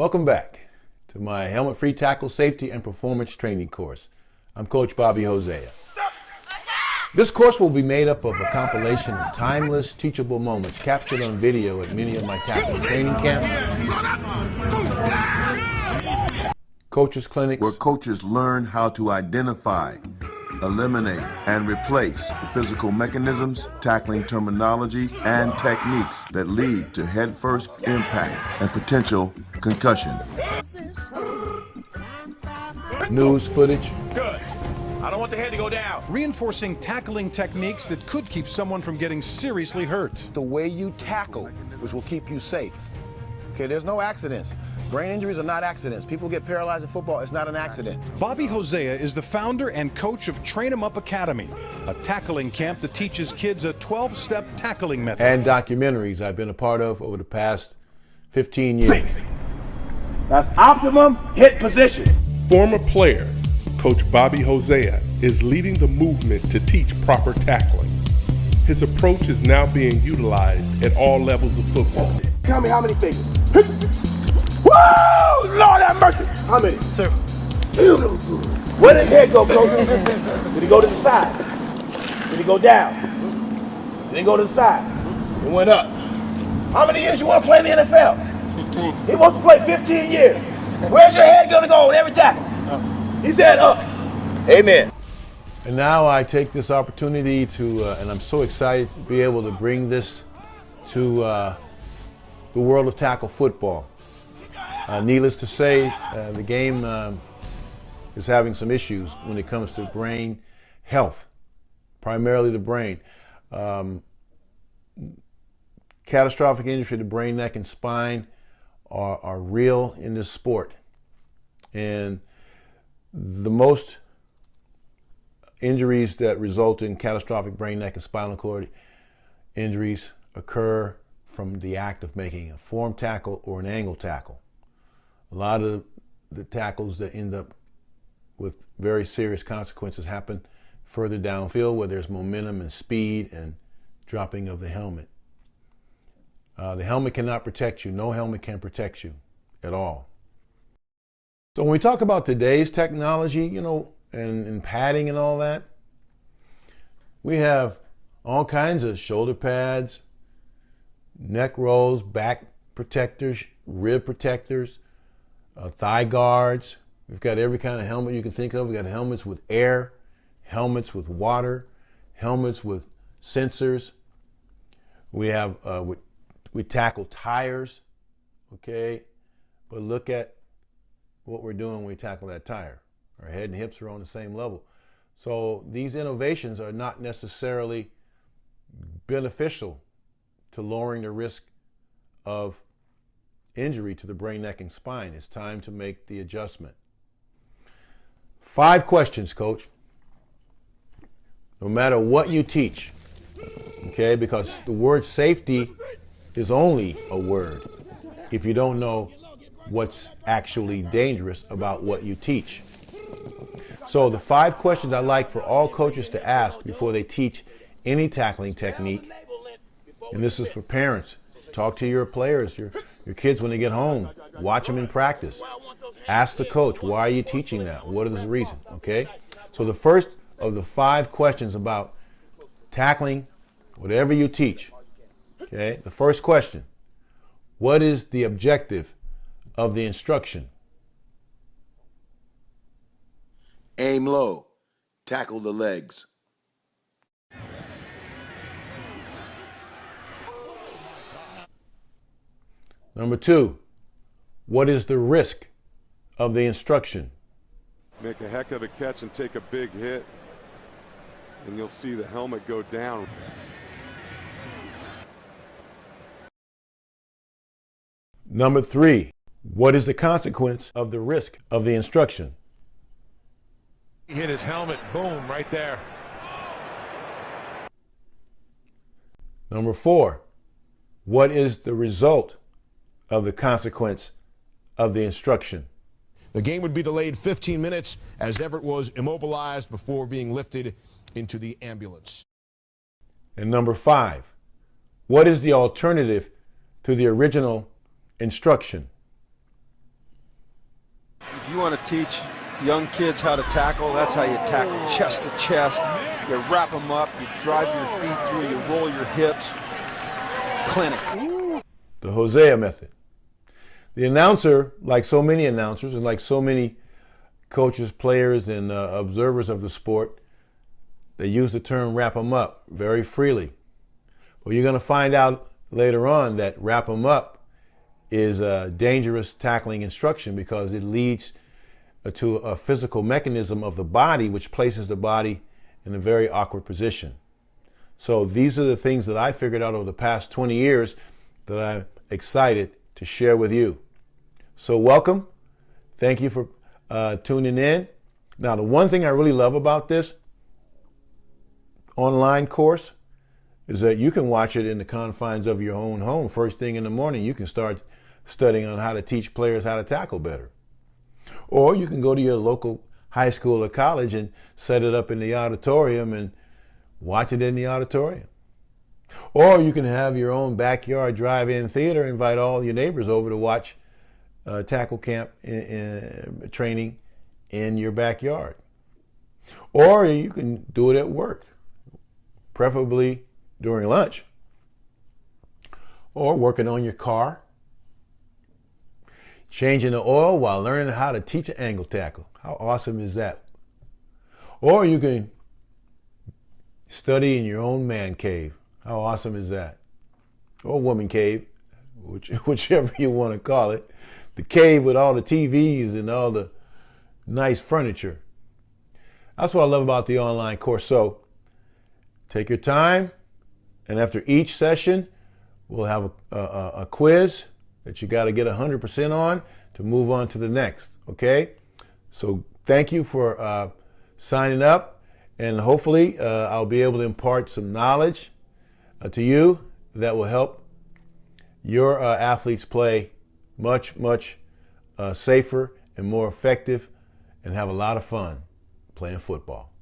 Welcome back to my helmet-free tackle safety and performance training course. I'm Coach Bobby Hosea. This course will be made up of a compilation of timeless, teachable moments captured on video at many of my tackling training camps, coaches' clinics, where coaches learn how to identify, eliminate, and replace the physical mechanisms, tackling terminology, and techniques that lead to head-first impact and potential concussion. news footage, Good. I don't want the head to go down. Reinforcing tackling techniques that could keep someone from getting seriously hurt. The way you tackle, which will keep you safe. Okay, there's no accidents. Brain injuries are not accidents. People get paralyzed in football. It's not an accident. Bobby Hosea is the founder and coach of Train 'em Up Academy, a tackling camp that teaches kids a 12-step tackling method. and documentaries I've been a part of over the past 15 years. That's optimum hit position. Former player, Coach Bobby Hosea, is leading the movement to teach proper tackling. His approach is now being utilized at all levels of football. Tell me how many fingers. Woo! Lord have mercy. How many? 2. Where did his head go, Coach? Did he go to the side? Did he go down? Did he go to the side? It went up. How many years you want to play in the NFL? 15. He wants to play 15 years. Where's your head going to go on every tackle? He said up. Amen. And now I take this opportunity to, and I'm so excited to be able to bring this to the world of tackle football. Needless to say, the game is having some issues when it comes to brain health, primarily the brain. Catastrophic injury to the brain, neck, and spine are real in this sport. And the most injuries that result in catastrophic brain, neck, and spinal cord injuries occur from the act of making a form tackle or an angle tackle. A lot of the tackles that end up with very serious consequences happen further downfield where there's momentum and speed and dropping of the helmet. The helmet cannot protect you. No helmet can protect you at all. So when we talk about today's technology, and padding and all that, we have all kinds of shoulder pads, neck rolls, back protectors, rib protectors, thigh guards. We've got every kind of helmet you can think of. We've got helmets with air, helmets with water, helmets with sensors. We have, we tackle tires, okay? But look at what we're doing when we tackle that tire. Our head and hips are on the same level. So these innovations are not necessarily beneficial to lowering the risk of injury to the brain, neck, and spine. It's time to make the adjustment. 5 questions, Coach. No matter what you teach, okay? Because the word safety is only a word if you don't know what's actually dangerous about what you teach. So the 5 questions I like for all coaches to ask before they teach any tackling technique, and this is for parents. Talk to your players, your kids when they get home. Watch them in practice. Ask the coach, why are you teaching that? What is the reason? Okay? So the first of the 5 questions about tackling, whatever you teach, okay? The first question, what is the objective of the instruction? Aim low. Tackle the legs. Number 2, what is the risk of the instruction? Make a heck of a catch and take a big hit, and you'll see the helmet go down. Number 3, what is the consequence of the risk of the instruction? He hit his helmet, boom, right there. Number 4, what is the result of the consequence of the instruction? The game would be delayed 15 minutes as Everett was immobilized before being lifted into the ambulance. And number 5, what is the alternative to the original instruction? you want to teach young kids how to tackle, that's how you tackle, chest to chest. You wrap them up, you drive your feet through, you roll your hips. Clinic. The Hosea-Method. The announcer, like so many announcers and like so many coaches, players, and observers of the sport, they use the term wrap them up very freely. Well, you're going to find out later on that wrap them up is a dangerous tackling instruction because it leads to a physical mechanism of the body which places the body in a very awkward position. So these are the things that I figured out over the past 20 years that I'm excited to share with you. So welcome. Thank you for tuning in. Now, the one thing I really love about this online course is that you can watch it in the confines of your own home. First thing in the morning, you can start studying on how to teach players how to tackle better. Or you can go to your local high school or college and set it up in the auditorium and watch it in the auditorium. Or you can have your own backyard drive-in theater, invite all your neighbors over to watch tackle camp training in your backyard. Or you can do it at work, preferably during lunch. Or working on your car, changing the oil while learning how to teach an angle tackle. How awesome is that? Or you can study in your own man cave. How awesome is that? Or woman cave, whichever you want to call it. The cave with all the TVs and all the nice furniture. That's what I love about the online course. So take your time, and after each session, we'll have a quiz that you got to get 100% on to move on to the next, okay? So thank you for signing up, and hopefully I'll be able to impart some knowledge to you that will help your athletes play much, much safer and more effective and have a lot of fun playing football.